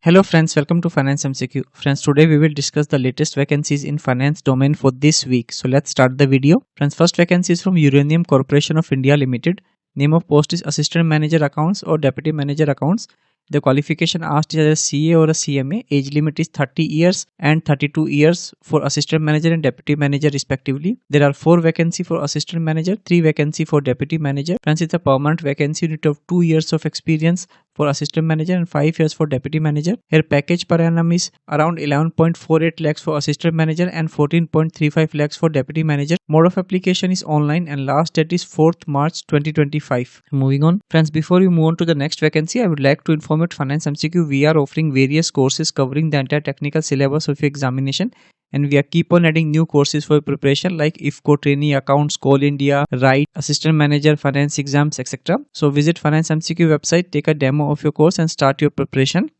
Hello friends, welcome to Finance MCQ. Friends, today we will discuss the latest vacancies in finance domain for this week. So let's start the video. Friends, first vacancy is from Uranium Corporation of India Limited. Name of post is Assistant Manager Accounts or Deputy Manager Accounts. The qualification asked is a CA or a CMA. Age limit is 30 years and 32 years for Assistant Manager and Deputy Manager respectively. There are 4 vacancy for Assistant Manager, 3 vacancy for Deputy Manager. Friends, it's a permanent vacancy. You need to have 2 years of experience for Assistant Manager and 5 years for Deputy Manager. Here package per annum is around 11.48 lakhs for Assistant Manager and 14.35 lakhs for Deputy Manager. Mode of application is online and last date is 4th March 2025. Moving on. Friends, before you move on to the next vacancy, I would like to inform you at Finance MCQ we are offering various courses covering the entire technical syllabus of your examination. And we are keep on adding new courses for preparation like IFCO trainee, accounts, Coal India, Right, Assistant Manager, finance exams, etc. So visit Finance MCQ website, take a demo of your course and start your preparation.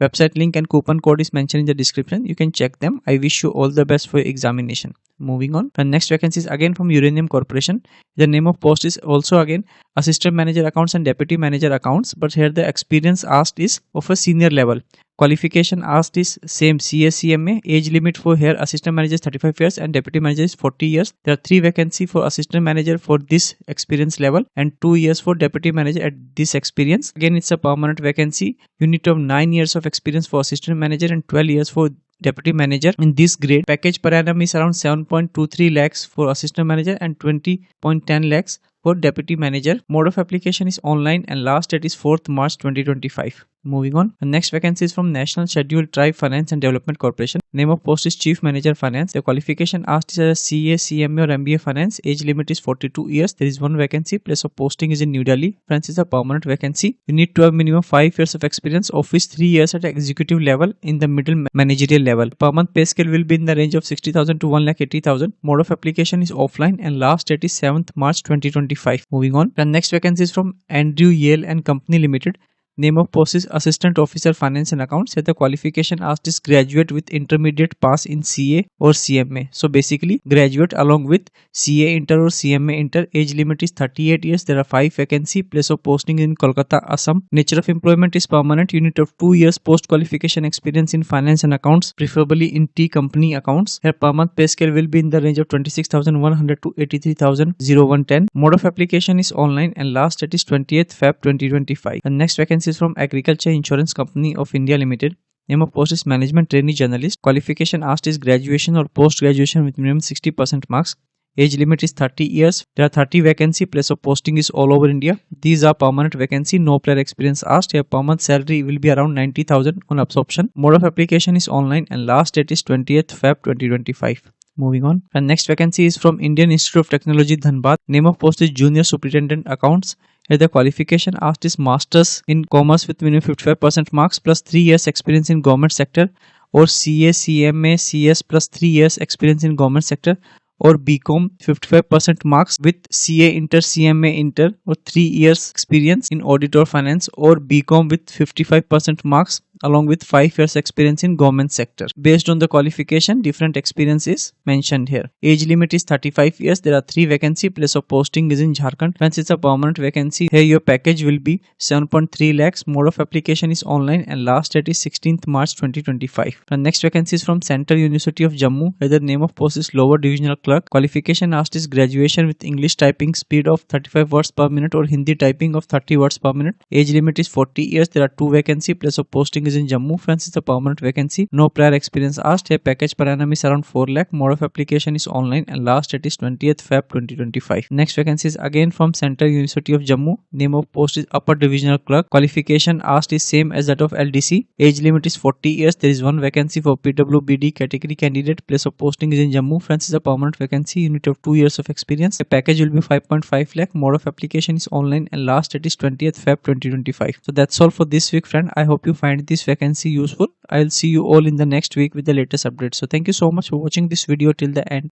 Website link and coupon code is mentioned in the description. You can check them. I wish you all the best for your examination. Moving on. The next vacancy is again from Uranium Corporation. The name of post is also again Assistant Manager Accounts and Deputy Manager Accounts. But here the experience asked is of a senior level. Qualification asked is same CSCMA. Age limit for here Assistant Manager is 35 years and Deputy Manager is 40 years. There are 3 vacancy for Assistant Manager for this experience level and 2 years for Deputy Manager at this experience. Again, it's a permanent vacancy. You need to have 9 years of experience for Assistant Manager and 12 years for Deputy Manager in this grade. Package per annum is around 7.23 lakhs for Assistant Manager and 20.10 lakhs for Deputy Manager. Mode of application is online and last date is 4th March 2025. Moving on. The next vacancy is from National Scheduled Tribe Finance and Development Corporation. Name of post is Chief Manager Finance. The qualification asked is a CA, CMA or MBA Finance. Age limit is 42 years. There is 1 vacancy. Place of posting is in New Delhi. Friends, is a permanent vacancy. You need to have minimum 5 years of experience, of which 3 years at executive level in the middle managerial level. Per month pay scale will be in the range of 60,000 to 1,80,000. Mode of application is offline and last date is 7th March 2025. Moving on. The next vacancy is from Andrew Yale and Company Limited. Name of post is Assistant Officer Finance and Accounts. Here the qualification asked is graduate with intermediate pass in CA or CMA. So basically graduate along with CA Inter or CMA Inter. Age limit is 38 years. There are 5 vacancy. Place of posting in Kolkata, Assam. Nature of employment is permanent. You need to have 2 years post qualification experience in finance and accounts, preferably in T company accounts. Here per month pay scale will be in the range of 26,100 to 83,0110. Mode of application is online and last date is 20th Feb 2025. The next vacancy is from Agriculture Insurance Company of India Limited. Name of post is Management Trainee Journalist. Qualification asked is graduation or post graduation with minimum 60% marks. Age limit is 30 years. There are 30 vacancy. Place of posting is all over India. These are permanent vacancy. No prior experience asked. Here per month salary will be around 90,000 on absorption. Mode of application is online and last date is 20th Feb 2025. Moving on. The next vacancy is from Indian Institute of Technology Dhanbad. Name of post is Junior Superintendent Accounts. Here the qualification asked is Masters in Commerce with minimum 55% marks plus 3 years experience in government sector, or CA, CMA, CS plus 3 years experience in government sector, or BCom 55% marks with CA Inter, CMA Inter or 3 years experience in audit or finance, or BCom with 55% marks along with 5 years experience in government sector. Based on the qualification, different experience is mentioned here. Age limit is 35 years. There are 3 vacancy. Place of posting is in Jharkhand. Hence it's a permanent vacancy. Here your package will be 7.3 lakhs. Mode of application is online and last date is 16th March 2025. The next vacancy is from Central University of Jammu. Here the name of post is Lower Divisional Clerk. Qualification asked is graduation with English typing speed of 35 words per minute or Hindi typing of 30 words per minute. Age limit is 40 years. There are 2 vacancy. Place of posting is in Jammu. Friends, it's a permanent vacancy. No prior experience asked. Here package per annum is around 4 lakh. Mode of application is online and last date is 20th Feb 2025. Next vacancy is again from Central University of Jammu. Name of post is Upper Divisional Clerk. Qualification asked is same as that of LDC. Age limit is 40 years. There is 1 vacancy for PWBD category candidate. Place of posting is in Jammu. Friends, it's a permanent vacancy. You need to have 2 years of experience. The package will be 5.5 lakh. Mode of application is online and last date is 20th Feb 2025. So that's all for this week, friend. I hope you find this vacancy useful. I'll see you all in the next week with the latest updates. So thank you so much for watching this video till the end.